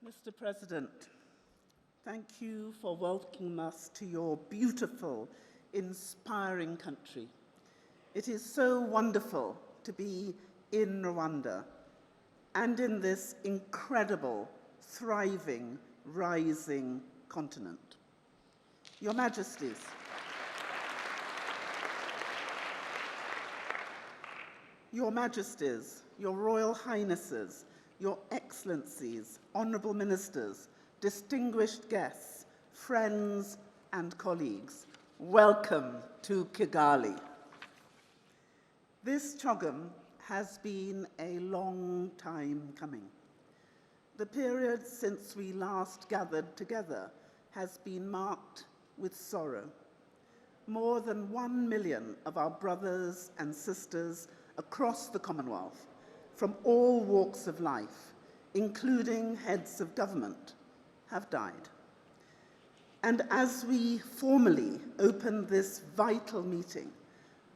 Mr. President, thank you for welcoming us to your beautiful, inspiring country. It is so wonderful to be in Rwanda and in this incredible, thriving, rising continent. Your Majesties, Your Majesties, Your Royal Highnesses, Your Excellencies, Honourable Ministers, distinguished guests, friends and colleagues, welcome to Kigali. This CHOGM has been a long time coming. The period since we last gathered together has been marked with sorrow. More than 1 million of our brothers and sisters across the Commonwealth, from all walks of life, including heads of government, have died. And as we formally open this vital meeting,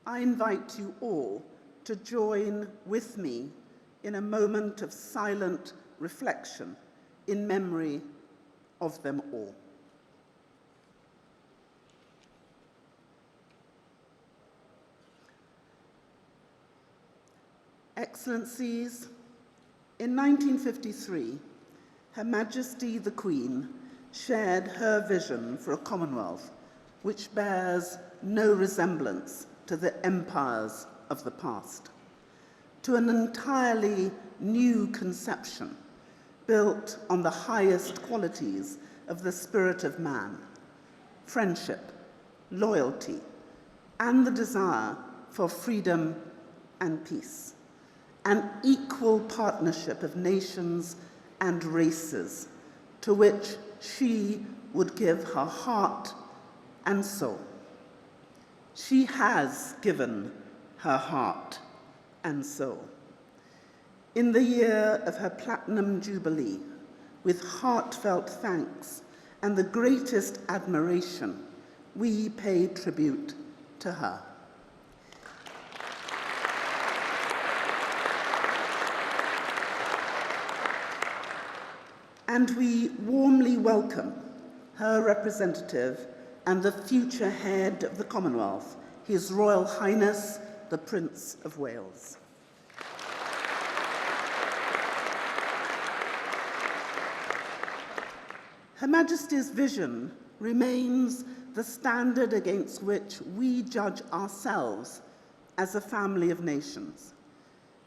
I invite you all to join with me in a moment of silent reflection in memory of them all. Excellencies, in 1953, Her Majesty the Queen shared her vision for a Commonwealth which bears no resemblance to the empires of the past, to an entirely new conception built on the highest qualities of the spirit of man, friendship, loyalty, and the desire for freedom and peace, an equal partnership of nations and races to which she would give her heart and soul. She has given her heart and soul. In the year of her Platinum Jubilee, with heartfelt thanks and the greatest admiration, we pay tribute to her. And we warmly welcome her representative and the future head of the Commonwealth, His Royal Highness, the Prince of Wales. Her Majesty's vision remains the standard against which we judge ourselves as a family of nations.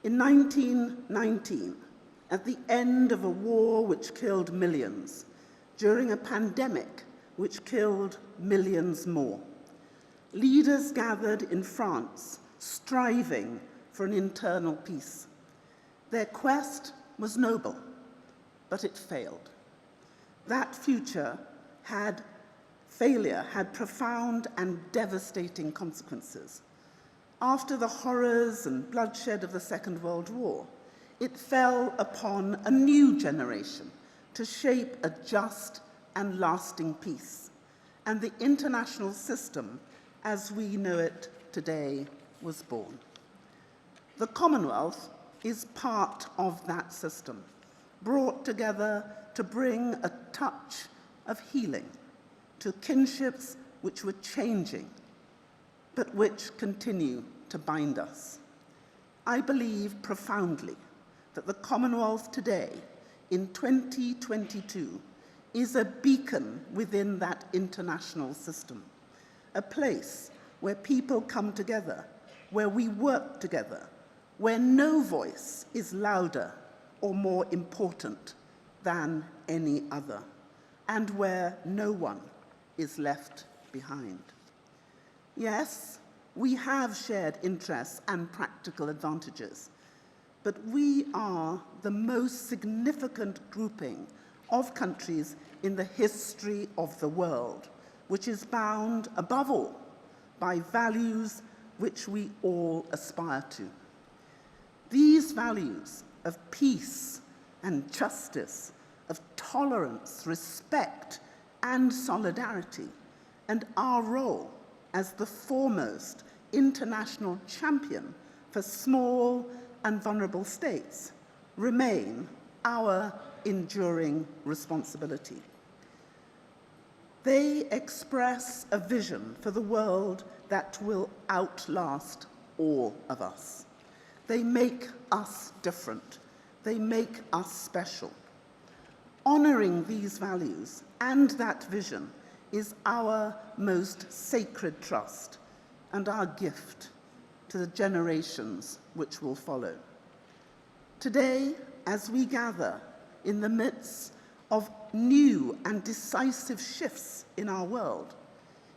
In 1919, at the end of a war which killed millions, during a pandemic which killed millions more, leaders gathered in France, striving for an internal peace. Their quest was noble, but it failed. That failure had profound and devastating consequences. After the horrors and bloodshed of the Second World War, it fell upon a new generation to shape a just and lasting peace, and the international system as we know it today was born. The Commonwealth is part of that system, brought together to bring a touch of healing to kinships which were changing, but which continue to bind us. I believe profoundly that the Commonwealth today, in 2022, is a beacon within that international system, a place where people come together, where we work together, where no voice is louder or more important than any other, and where no one is left behind. Yes, we have shared interests and practical advantages, but we are the most significant grouping of countries in the history of the world, which is bound, above all, by values which we all aspire to. These values of peace and justice, of tolerance, respect, and solidarity, and our role as the foremost international champion for small and vulnerable states remain our enduring responsibility. They express a vision for the world that will outlast all of us. They make us different. They make us special. Honoring these values and that vision is our most sacred trust and our gift to the generations which will follow. Today, as we gather in the midst of new and decisive shifts in our world,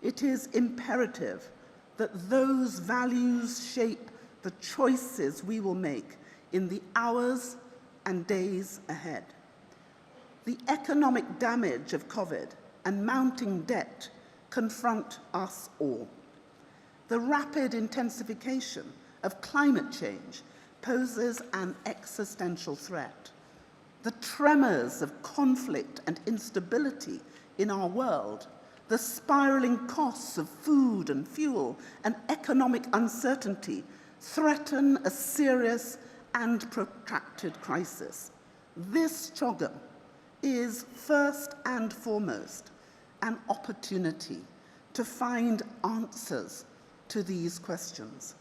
it is imperative that those values shape the choices we will make in the hours and days ahead. The economic damage of COVID and mounting debt confront us all. The rapid intensification of climate change poses an existential threat. The tremors of conflict and instability in our world, the spiraling costs of food and fuel, and economic uncertainty threaten a serious and protracted crisis. This CHOGM is first and foremost an opportunity to find answers to these questions.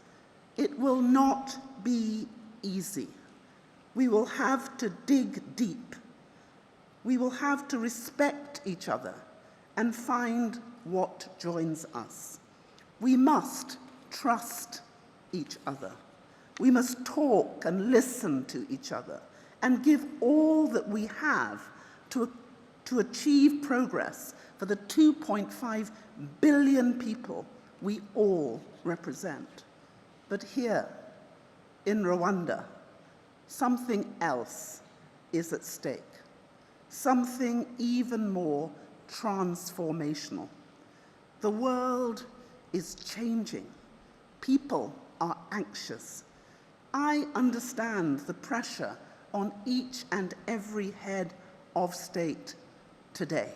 It will not be easy. We will have to dig deep. We will have to respect each other and find what joins us. We must trust each other. We must talk and listen to each other and give all that we have to achieve progress for the 2.5 billion people we all represent. But here, in Rwanda, something else is at stake, something even more transformational. The world is changing. People are anxious. I understand the pressure on each and every head of state today.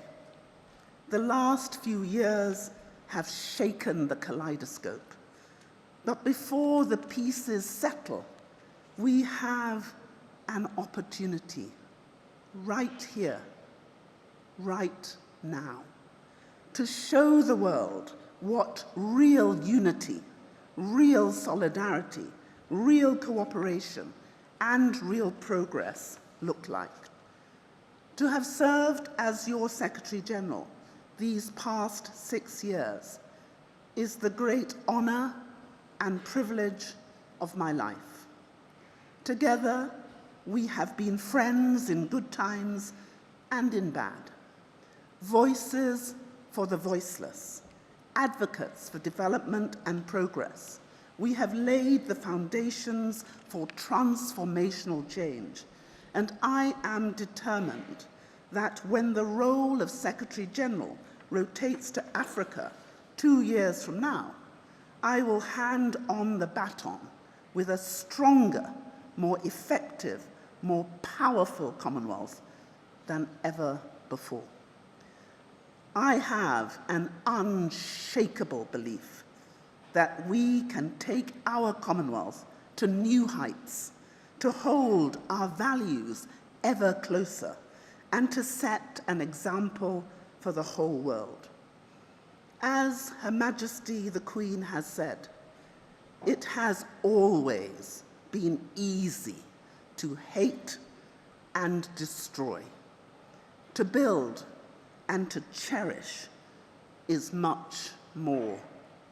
The last few years have shaken the kaleidoscope. But before the pieces settle, we have an opportunity right here, right now, to show the world what real unity, real solidarity, real cooperation, and real progress look like. To have served as your Secretary General these past 6 years is the great honor and privilege of my life. Together, we have been friends in good times and in bad, voices for the voiceless, advocates for development and progress. We have laid the foundations for transformational change, and I am determined that when the role of Secretary General rotates to Africa 2 years from now, I will hand on the baton with a stronger, more effective, more powerful Commonwealth than ever before. I have an unshakable belief that we can take our Commonwealth to new heights, to hold our values ever closer, and to set an example for the whole world. As Her Majesty the Queen has said, it has always been easy to hate and destroy. To build and to cherish is much more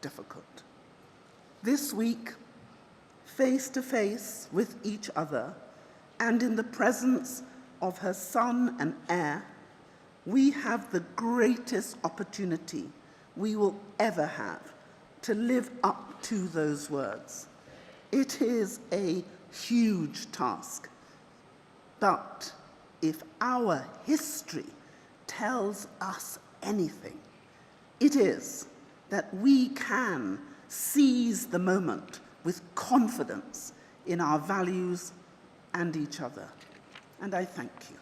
difficult. This week, face to face with each other and in the presence of her son and heir, we have the greatest opportunity we will ever have to live up to those words. It is a huge task, but if our history tells us anything, it is that we can seize the moment with confidence in our values and each other. And I thank you.